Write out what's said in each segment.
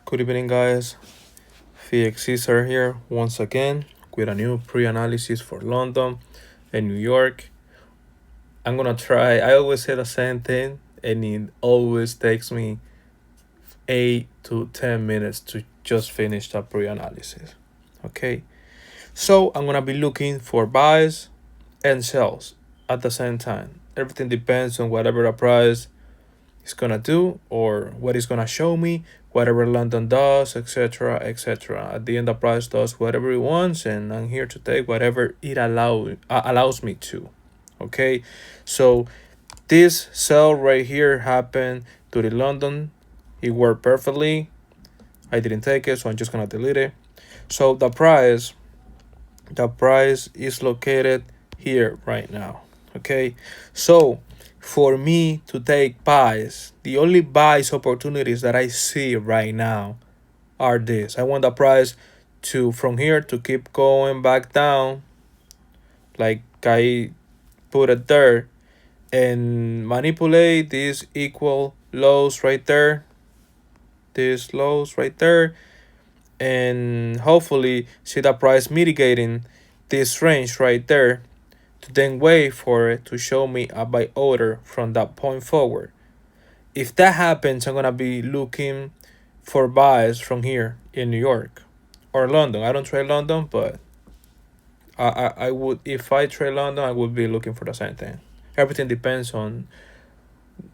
Good evening, guys. Felix Caesar here once again with a new pre-analysis for London and New York. I'm gonna try. I always say the same thing, and it always takes me 8 to 10 minutes to just finish the pre-analysis. Okay, so I'm gonna be looking for buys and sells at the same time. Everything depends on whatever the price is gonna do or what it's gonna show me, whatever London does, etc., etc. At the end, the price does whatever it wants, and I'm here to take whatever it allows me to. Okay, so this sell right here happened to the London. It worked perfectly. I didn't take it, so I'm just gonna delete it. So the price is located here right now. Okay, so for me to take buys, the only buys opportunities that I see right now are this. I want the price to from here to keep going back down, like I put it there, and manipulate these equal lows right there, these lows right there, and hopefully see the price mitigating this range right there, to then wait for it to show me a buy order from that point forward. If that happens, I'm gonna be looking for buys from here in New York or London. I don't trade London, but I would, if I trade London, I would be looking for the same thing. Everything depends on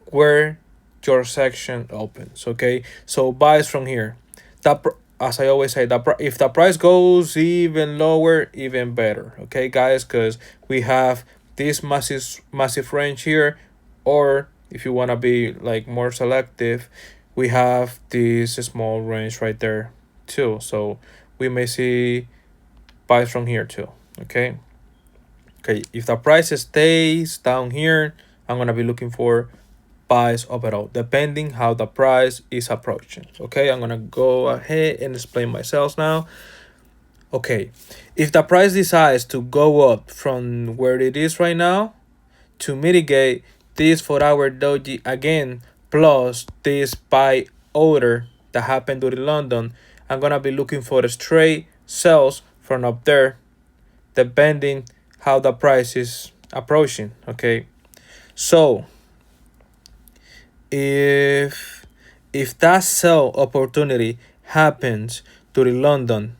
where your section opens. Okay, so buys from here. That, as I always say, if the price goes even lower, even better. Okay, guys, because we have this massive range here, or if you want to be like more selective, we have this small range right there too. So we may see buys from here too. Okay, if the price stays down here, I'm gonna be looking for buys overall, depending how the price is approaching. Okay, I'm gonna go ahead and explain myself now. Okay, if the price decides to go up from where it is right now, to mitigate this 4-hour doji again, plus this buy order that happened during London, I'm gonna be looking for the straight sells from up there, depending how the price is approaching. Okay, so if that sell opportunity happens during London,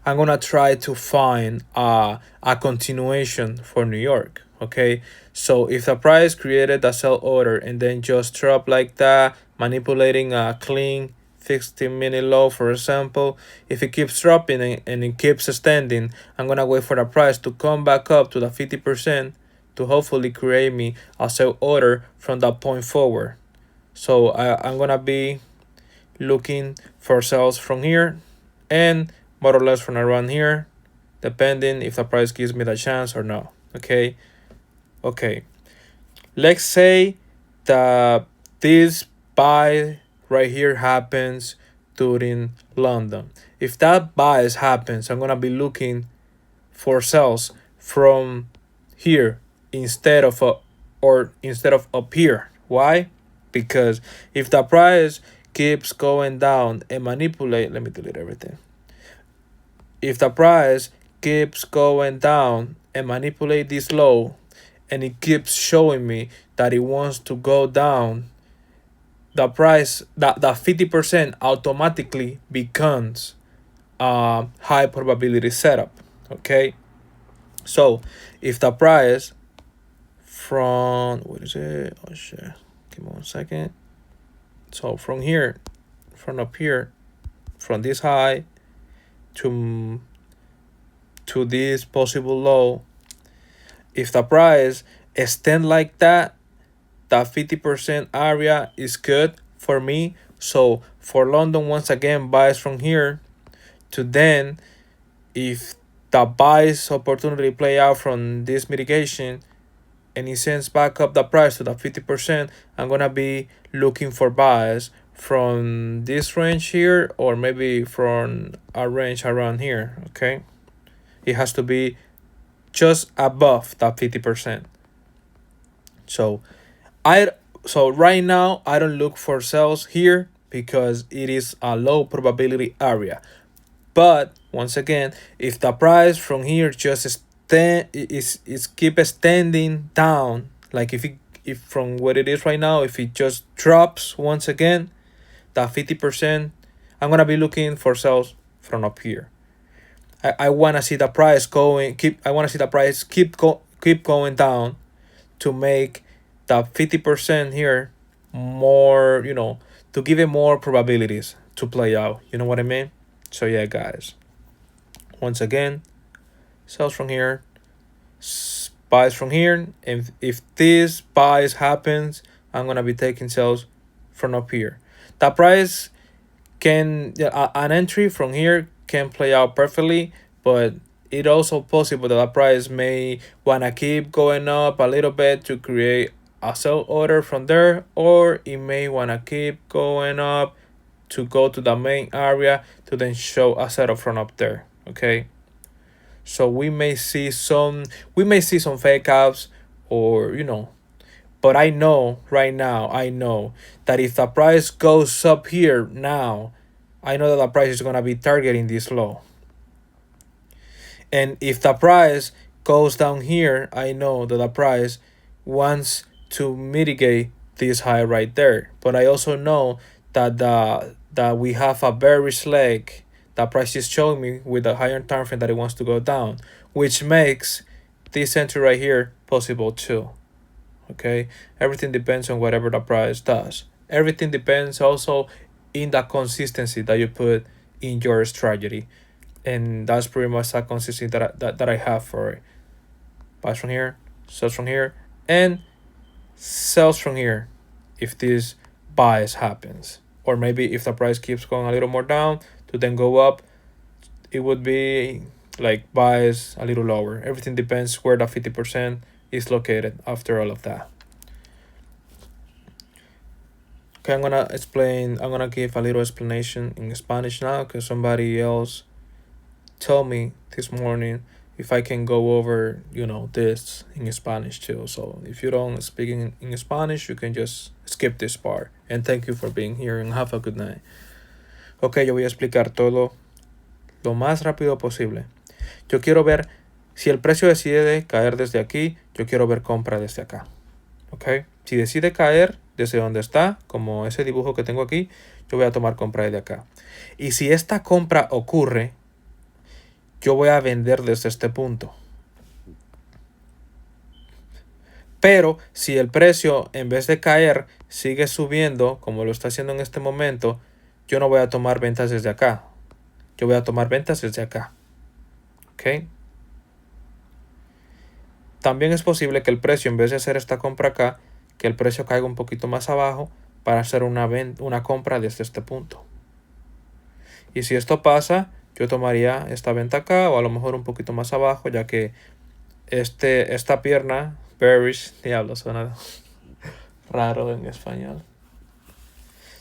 I'm gonna try to find a continuation for New York. Okay, so if the price created a sell order and then just drop like that, manipulating a clean 15-minute low, for example, if it keeps dropping and it keeps extending, I'm gonna wait for the price to come back up to the 50% to hopefully create me a sell order from that point forward. So I'm gonna be looking for sales from here and more or less from around here, depending if the price gives me the chance or not. Okay, let's say that this buy right here happens during London. If that buy happens, I'm gonna be looking for sales from here instead of up here. Why? Because if the price keeps going down and manipulate, let me delete everything. If the price keeps going down and manipulate this low, and it keeps showing me that it wants to go down, the price, that 50% automatically becomes a high probability setup. Okay, so if the price from, what is it? Oh shit, give me 1 second. So from here, from up here, from this high to this possible low, if the price extend like that, the 50% area is good for me. So for London, once again, buys from here to then, if the buys opportunity play out from this mitigation and it sends back up the price to the 50%, I'm gonna be looking for buys from this range here, or maybe from a range around here. Okay, it has to be just above that 50%. So right now I don't look for sales here because it is a low probability area. But once again, if the price from here just is keep extending down, like if from what it is right now, if it just drops once again, that 50%, I'm gonna be looking for sales from up here. I wanna see the price keep going down to make the 50% here more, to give it more probabilities to play out. You know what I mean? So yeah, guys. Once again, sells from here, buys from here, and if this buys happens, I'm gonna be taking sales from up here. The price an entry from here can play out perfectly, but it also possible that the price may wanna keep going up a little bit to create a sell order from there, or it may wanna keep going up to go to the main area to then show a setup from up there. Okay, so we may see some fake outs, or but I know right now, that if the price goes up here now, I know that the price is gonna be targeting this low. And if the price goes down here, I know that the price wants to mitigate this high right there. But I also know that that we have a bearish leg that price is showing me with a higher time frame that it wants to go down, which makes this entry right here possible too. Okay, everything depends on whatever the price does. Everything depends also in the consistency that you put in your strategy, and that's pretty much the consistency that I have for it. Buys from here, sells from here, and sells from here if this buys happens, or maybe if the price keeps going a little more down to then go up, it would be like buys a little lower. Everything depends where the 50% is located after all of that. Okay, I'm gonna give a little explanation in Spanish now, because somebody else told me this morning if I can go over this in Spanish too. So if you don't speak in Spanish, you can just skip this part. And thank you for being here, and have a good night. Ok, yo voy a explicar todo lo más rápido posible. Yo quiero ver si el precio decide caer desde aquí, yo quiero ver compra desde acá. Ok, si decide caer desde donde está, como ese dibujo que tengo aquí, yo voy a tomar compra desde acá. Y si esta compra ocurre, yo voy a vender desde este punto. Pero si el precio, en vez de caer, sigue subiendo, como lo está haciendo en este momento, yo no voy a tomar ventas desde acá. Yo voy a tomar ventas desde acá. ¿Ok? También es posible que el precio, en vez de hacer esta compra acá, que el precio caiga un poquito más abajo para hacer una compra desde este punto. Y si esto pasa, yo tomaría esta venta acá, o a lo mejor un poquito más abajo, ya que esta pierna, bearish, diablo, suena raro en español,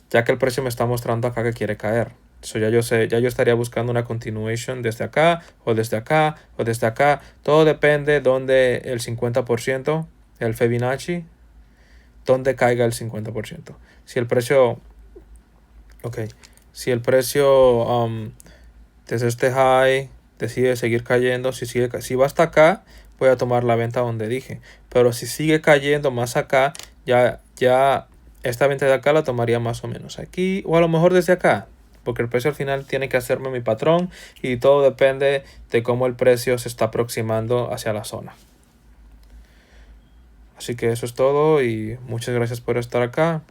ya que el precio me está mostrando acá que quiere caer. So ya yo estaría buscando una continuation desde acá, o desde acá, o desde acá. Todo depende donde el 50%, el Fibonacci, donde caiga el 50%. Si el precio, desde este high decide seguir cayendo, si va hasta acá, voy a tomar la venta donde dije. Pero si sigue cayendo más acá, ya esta venta de acá la tomaría más o menos aquí, o a lo mejor desde acá, porque el precio al final tiene que hacerme mi patrón, y todo depende de cómo el precio se está aproximando hacia la zona. Así que eso es todo, y muchas gracias por estar acá.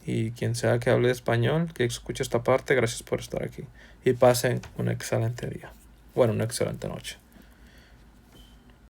Y quien sea que hable español, que escuche esta parte, gracias por estar aquí. Y pasen un excelente día. Bueno, una excelente noche.